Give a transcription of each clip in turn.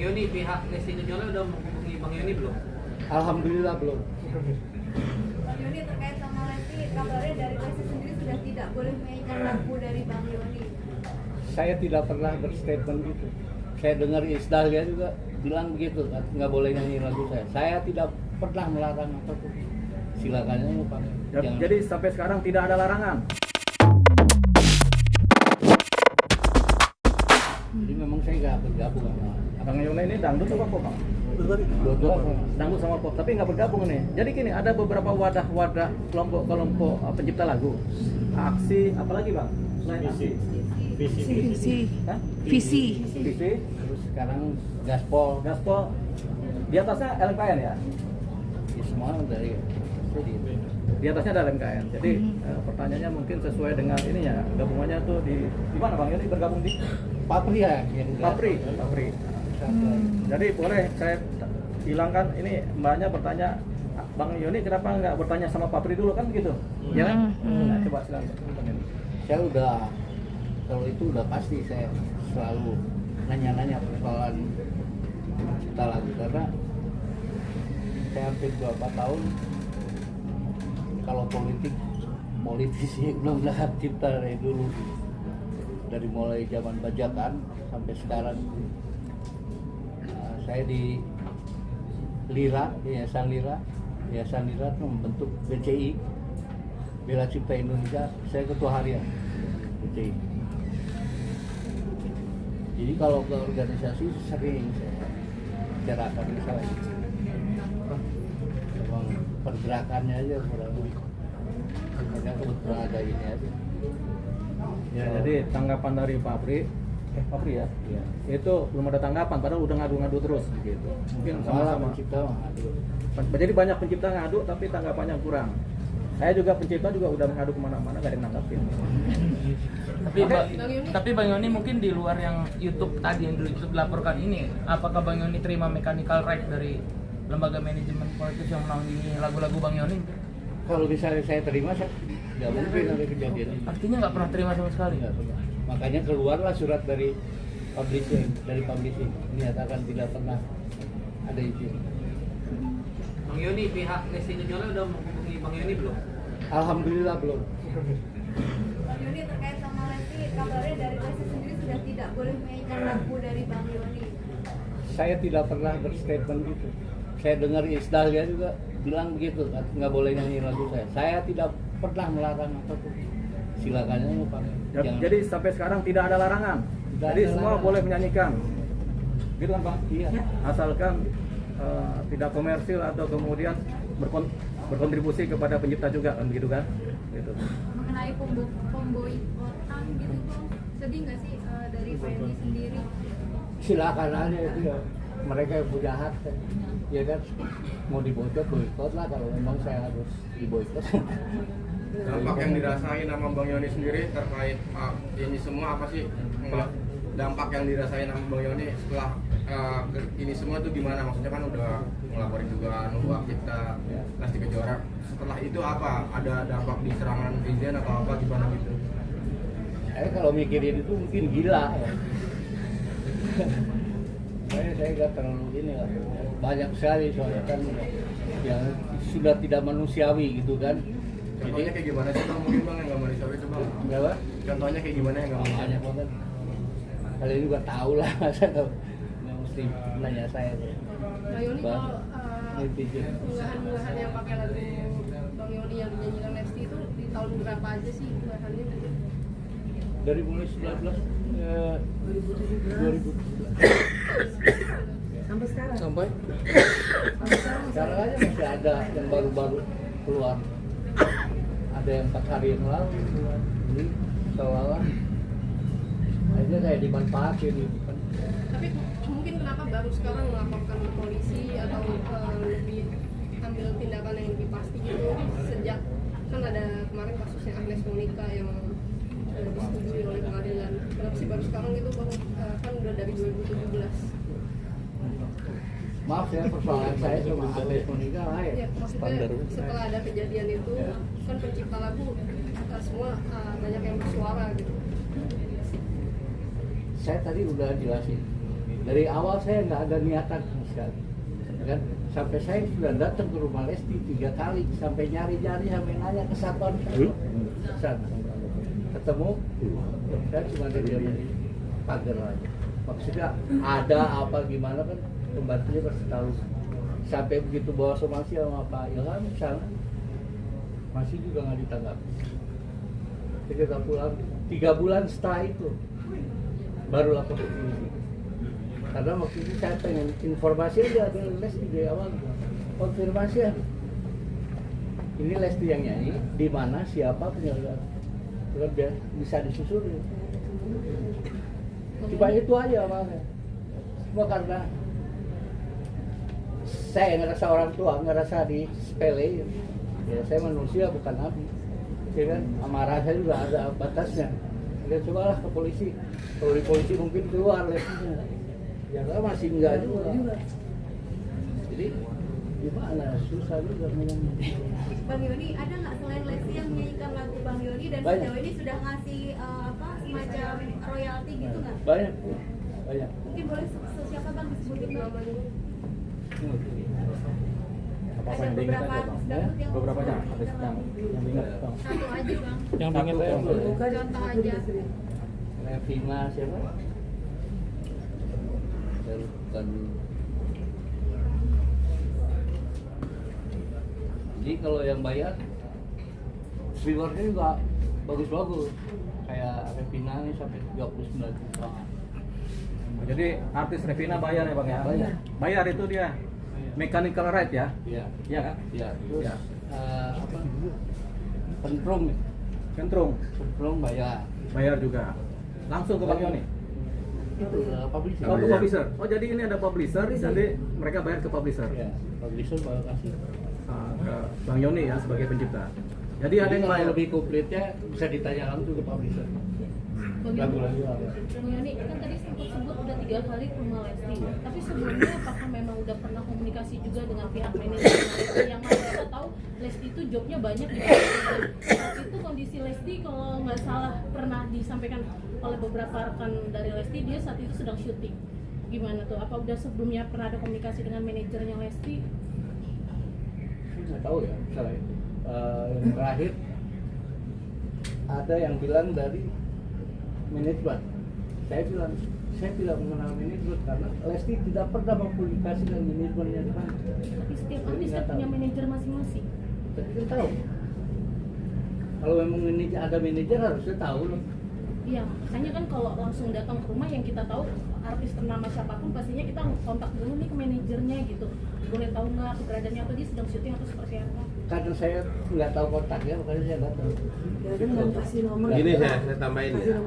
Yoni, pihak Lesti Kejora udah menghubungi Bang Yoni belum? Alhamdulillah belum. Bang Yoni, terkait sama Lesti, kabarnya dari Lesti sendiri sudah tidak boleh menyanyikan lagu dari Bang Yoni. Saya tidak pernah berstatement gitu. Saya dengar Isdalya juga bilang begitu, nggak boleh nyanyi lagu saya. Saya tidak pernah melarang apapun. Silakan aja Pak. Jadi sampai sekarang tidak ada larangan. Jadi memang saya nggak bergabung sama Bang Yoni ini dangdut apa pop, Bang? dua-dua. Dangdut sama pop, tapi nggak bergabung nih. Jadi gini, ada beberapa wadah-wadah kelompok pencipta lagu. Aksi, apalagi Bang? Selain aksi. Hah? Visi. Visi, Terus sekarang gaspol, Gaspol. Di atasnya LMKN ya? ya semua dari jadi Di atasnya ada LMKN. Jadi pertanyaannya mungkin sesuai dengan ininya. Gabungannya tuh di mana Bang Yoni bergabung di? Papri ya, yang Papri. Jadi boleh saya hilangkan ini, mbaknya bertanya, Bang Yoni kenapa nggak bertanya sama Papri dulu kan begitu? Ya kan? Nah, coba silakan. Saya udah, kalau itu udah pasti saya selalu nanya-nanya persoalan cipta lagu karena saya hampir 24 tahun kalau politisi belum lahir cipta dari dulu, dari mulai zaman bajakan sampai sekarang. Saya di Lira, Yayasan Lira itu membentuk BCI, Bela Cipta Indonesia. Saya ketua harian BCI. Jadi kalau ke organisasi sering saya bicarakan misalnya, memang pergerakannya aja kurang lebih. Hanya kebetulan ada ini aja. Ya, jadi tanggapan dari Papri ya? Iya. Itu belum ada tanggapan, padahal udah ngadu-ngadu terus gitu. Mungkin sama-sama. Pencipta mengadu. Jadi banyak pencipta ngadu tapi tanggapannya kurang. Saya juga pencipta juga udah mengadu kemana-mana, gak ada yang nanggapin. Tapi Bang Yoni mungkin di luar yang YouTube tadi yang dilaporkan ini, apakah Bang Yoni terima mechanical right dari lembaga manajemen politik yang menaungi lagu-lagu Bang Yoni? Kalau misalnya saya terima, saya nggak mungkin ada kejadian ini. Artinya nggak pernah terima sama sekali. Nggak pernah. Makanya keluarlah surat dari publishing, menyatakan tidak pernah ada izin. Bang Yoni, pihak Lesti Kejora udah menghubungi Bang Yoni belum? Alhamdulillah belum. Bang Yoni, terkait sama Lesti, kabarnya dari Lesti sendiri sudah tidak boleh menyanyikan lagu dari Bang Yoni. Saya tidak pernah berstatement gitu. Saya dengar Isdalya juga bilang begitu, nggak boleh nyanyi lagu saya. Saya tidak pernah melarang apapun. Silakan aja Pak. Jadi sampai sekarang tidak ada larangan. Jadi semua boleh menyanyikan. Gitu kan Bang? Iya. Asalkan tidak komersil atau kemudian berkontribusi kepada pencipta juga kan begitu kan? Gitu. Mengenai pemboikotan gitu Bang, sedih nggak sih dari Fendi sendiri? Silakan aja itu ya. Mereka yang punya hak ya kan, mau boikot lah kalau memang saya harus diboikot. Dampak yang dirasain sama Bang Yoni sendiri terkait ini semua apa sih? Dampak yang dirasain sama Bang Yoni setelah ini semua tuh gimana? Maksudnya kan udah ngelaporin juga nunggu kita Lesti Kejora. Setelah itu apa? Ada dampak di serangan netizen atau apa gimana gitu? Saya kalau mikirin itu mungkin gila ya. Saya nggak terlalu ini lah. Banyak sekali soalnya kan yang sudah tidak manusiawi gitu kan. Contohnya kayak gimana sih Bang? Mungkin Bang yang nggak manusiawi itu Bang? Berapa? Contohnya kayak gimana yang nggak manusiawi? Banyak banget. Kalian juga tahu lah, masa nggak mesti nanya saya. Bang Yoni, kalau unggahan-unggahan yang pakai lagu Bang Yoni yang dinyanyikan Lesti itu di tahun berapa aja sih unggahannya? Dari mulai 2017 Sampai sekarang? sampai sekarang aja masih ada yang baru-baru keluar. Ada yang 4 hari yang lalu keluar. Ini seolah-olah aja kayak dimanfaatin gitu kan. Tapi mungkin kenapa baru sekarang melaporkan ke polisi atau lebih ambil tindakan yang lebih pasti gitu, sejak kan ada kemarin kasusnya Agnes Monica yang disetujui oleh pengadilan. Kenapa sih baru sekarang gitu Bang? Kan udah dari 2017. Maaf ya, persoalan saya cuma Agnes Monica lah ya. Ya, maksudnya setelah ada kejadian itu kan pencipta lagu semua banyak yang bersuara gitu. Saya tadi udah jelasin Dari awal saya nggak ada niatan sama sekali, kan? Sampai saya sudah datang ke rumah Lesti 3 kali, sampai nyari-nyari, sampai nanya ke satuan sana. Ketemu, saya cuma dari pagar aja. Maksudnya ada apa gimana kan pembantunya pasti tahu. Sampai begitu bawa somasi sama Pak Ilham sana, masih juga nggak ditanggapi. Kita pulang 3 bulan setelah itu baru lapor ke polisi. Karena waktu itu saya pengen informasi aja dengan Lesti dari awal, konfirmasi ya. Ini Lesti yang nyanyi, di mana, siapa penyelenggara, itu kan bisa disusurin. Cuma itu aja makanya. Cuma karena saya ngerasa orang tua, ngerasa di sepele, ya saya manusia bukan nabi. Ya kan, amarah saya juga ada batasnya. Kita cobalah ke polisi. Kalau di polisi mungkin keluar Lestinya. Ya kan masih enggak juga. Jadi gimana, susah juga ngomongnya. Bang Yoni, ada nggak selain Lesti yang menyanyikan lagu Bang Yoni dan Banyak. sejauh ini sudah ngasih semacam royalti gitu nggak? Banyak. Mungkin boleh siapa Bang disebutin namanya? Apa yang diingat aja bang? Beberapa aja, ada yang diingat bang. Satu aja bang. Yang Satu diingat ya. Contoh aja. Revina siapa? Saya lupa dulu. Jadi kalau yang bayar, rewardnya juga bagus-bagus. Kayak Revina ini sampai 39 juta. Jadi artis Revina bayar ya bang ya? Bayar. Bayar itu dia mechanical right ya? Iya. Iya kan? Iya. Terus Ya. apa? Pentrung, Kentrung pentrung bayar. bayar juga. Langsung ke Bang Yoni. Itu publisher. Oh, ke publisher. Oh, jadi ini ada publisher, jadi mereka bayar ke publisher. Ya, publisher baru kasih. Ke Bang Yoni ya sebagai pencipta. Jadi ada yang kalau bayar lebih komplitnya bisa ditanya langsung ke publisher. Lagu-lagu apa? Bang Yoni, kan tadi sempat sebut udah 3 kali ke rumah Lesti. Tapi sebelumnya apakah memang udah pernah komunikasi juga dengan pihak manajemen Lesti? Yang mana kita tahu Lesti itu jobnya banyak di saat itu kondisi Lesti kalau nggak salah pernah disampaikan oleh beberapa rekan dari Lesti, dia saat itu sedang syuting. Gimana tuh? Apa udah sebelumnya pernah ada komunikasi dengan manajernya Lesti? Nggak tahu ya, salah itu. Yang terakhir ada yang bilang dari manajemen. Saya tidak mengenal manajemen karena Lesti tidak pernah berkomunikasi dengan manajemennya di mana. Tapi setiap Jadi artis nggak kan tahu. punya manajer masing-masing. Tapi kan tahu. Kalau memang ada manajer harusnya tahu loh. Iya, makanya kan kalau langsung datang ke rumah yang kita tahu artis ternama siapapun pastinya kita kontak dulu nih ke manajernya gitu. Boleh tahu nggak keberadaannya atau dia sedang syuting atau seperti apa? Karena saya nggak tahu kontaknya, makanya saya nggak tahu. Gini saya tambahin ya.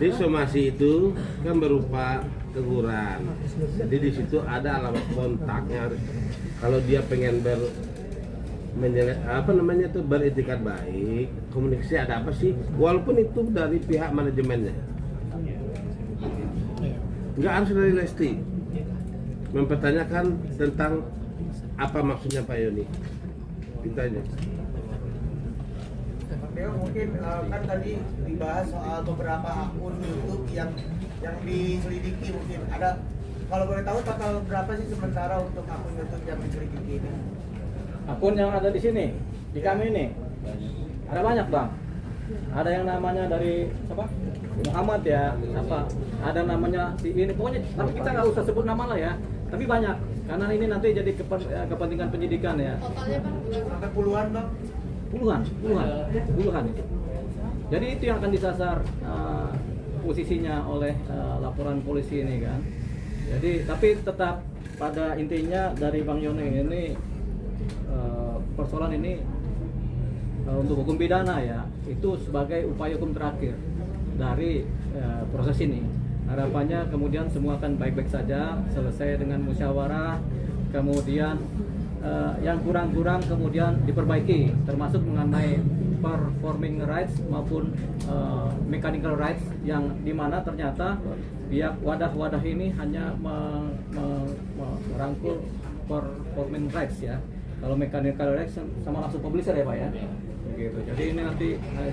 Di somasi itu kan berupa teguran. Jadi di situ ada alamat kontaknya. Kalau dia pengen beretikat baik, komunikasi ada apa sih? Walaupun itu dari pihak manajemennya. Nggak harus dari Lesti. Mempertanyakan tentang apa maksudnya Pak Yoni. Kita aja. Deo mungkin kan tadi dibahas soal beberapa akun YouTube yang diselidiki, mungkin ada, kalau boleh tahu total berapa sih sementara untuk akun YouTube yang diselidiki ini? akun yang ada di sini, di kami ini. Ada banyak bang. Ada yang namanya dari siapa? Muhammad ya, apa? Ada namanya si ini. Pokoknya, tapi kita nggak usah sebut nama lah ya. Tapi banyak, karena ini nanti jadi kepentingan penyidikan ya. Totalnya bang Sampai puluhan bang? Puluhan itu. Jadi itu yang akan disasar posisinya oleh laporan polisi ini kan. Jadi tapi tetap pada intinya dari Bang Yoni ini persoalan ini untuk hukum pidana ya, itu sebagai upaya hukum terakhir dari proses ini. Harapannya kemudian semua akan baik-baik saja, selesai dengan musyawarah, kemudian yang kurang-kurang kemudian diperbaiki, termasuk mengenai performing rights maupun mechanical rights, yang dimana ternyata pihak wadah-wadah ini hanya merangkul performing rights ya. Kalau mechanical rights sama langsung publisher ya Pak ya. Begitu. Jadi ini nanti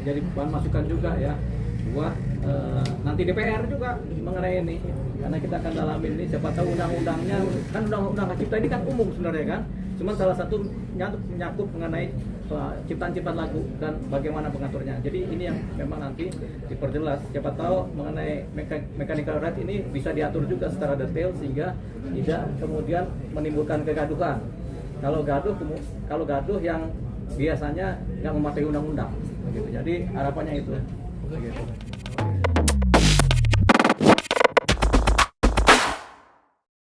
jadi bahan masukan juga ya buat nanti DPR juga mengenai ini. karena kita akan dalamin ini, siapa tahu undang-undangnya kan undang-undang hak cipta ini kan umum sebenarnya kan, cuman salah satu menyangkut mengenai ciptaan-ciptaan lagu dan bagaimana pengaturnya. Jadi ini yang memang nanti diperjelas, siapa tahu mengenai mechanical right ini bisa diatur juga secara detail sehingga tidak kemudian menimbulkan kegaduhan. Kalau gaduh yang biasanya nggak mematuhi undang-undang begitu. Jadi harapannya itu begitu.